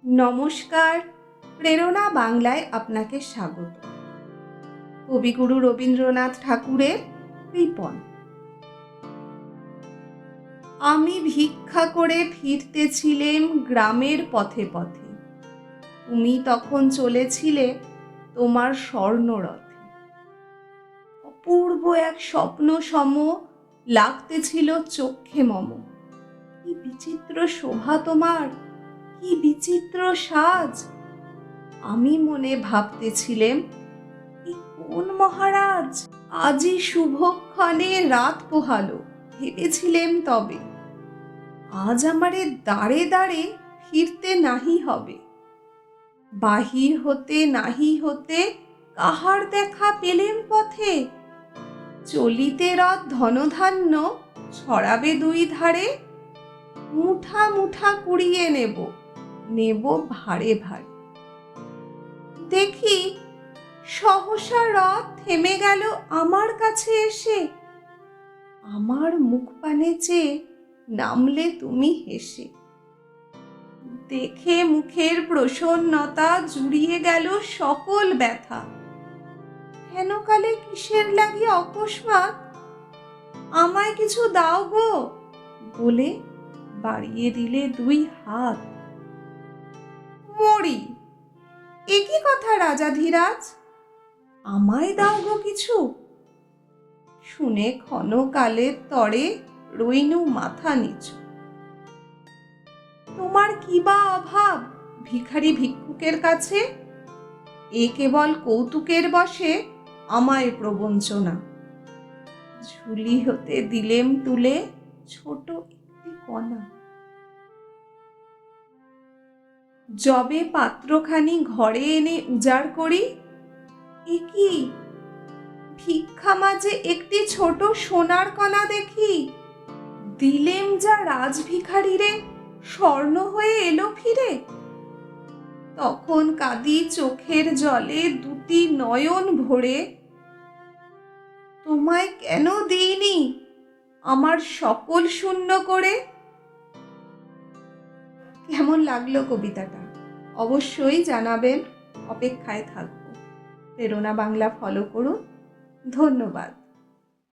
নমস্কার, প্রেরণা বাংলায় আপনাকে স্বাগত। কবিগুরু রবীন্দ্রনাথ ঠাকুরের কৃপণ। আমি ভিক্ষা করে ফিরতেছিলেম গ্রামের পথে পথে, তুমি তখন চলেছিলে তোমার স্বর্ণরথে। অপূর্ব এক স্বপ্ন সম লাগতেছিল চক্ষে মম। কি বিচিত্র শোভা তোমার, কি বিচিত্র সাজ। আমি মনে ভাবতেছিলেম, এ কোন মহারাজ? আজি শুভক্ষণে রাত পোহালো, ভেবেছিলেম তবে আজ আমারে দাঁড়ে দাঁড়ে ফিরতে নাহি হবে। বাহির হতে নাহি হতে কাহার দেখা পেলেম পথে। চলিতে রথ ধনধান্য ছড়াবে দুই ধারে। মুঠা মুঠা কুড়িয়ে নেব, নেব ভারে ভারে। দেখি সহসা রথ থেমে গেল আমার কাছে এসে। আমার মুখ পানে চেয়ে নামলে তুমি হেসে। দেখে মুখের প্রসন্নতা জুড়িয়ে গেল সকল ব্যথা। হেনকালে কিসের লাগি অকস্মাৎ, আমায় কিছু দাও গো বলে বাড়িয়ে দিলে দুই হাত। মরি, এ কি কথা রাজাধিরাজ, আমায় দাও গো কিছু? শুনে ক্ষণকালের তরে রইনু মাথা নিচু। তোমার কি বা অভাব ভিখারি ভিক্ষুকের কাছে? এ কেবল কৌতুকের বশে আমায় প্রবঞ্চনা। ঝুলি হতে দিলেম তুলে ছোট একটি কণা। যবে পাত্রখানি ঘরে এনে উজাড় করি, এ কি ভিক্ষা মাঝে একটি ছোট সোনার কণা দেখি। দিলেম যা রাজভিখারিরে, স্বর্ণ হয়ে এলো ফিরে। তখন কাঁদি চোখের জলে দুটি নয়ন ভরে। তোমায় কেন দিইনি আমার সকল শূন্য করে? কেমন লাগলো কবিতাটা অবশ্যই জানাবেন, অপেক্ষায় থাকবো। প্রেরণা বাংলা ফলো করুন। ধন্যবাদ।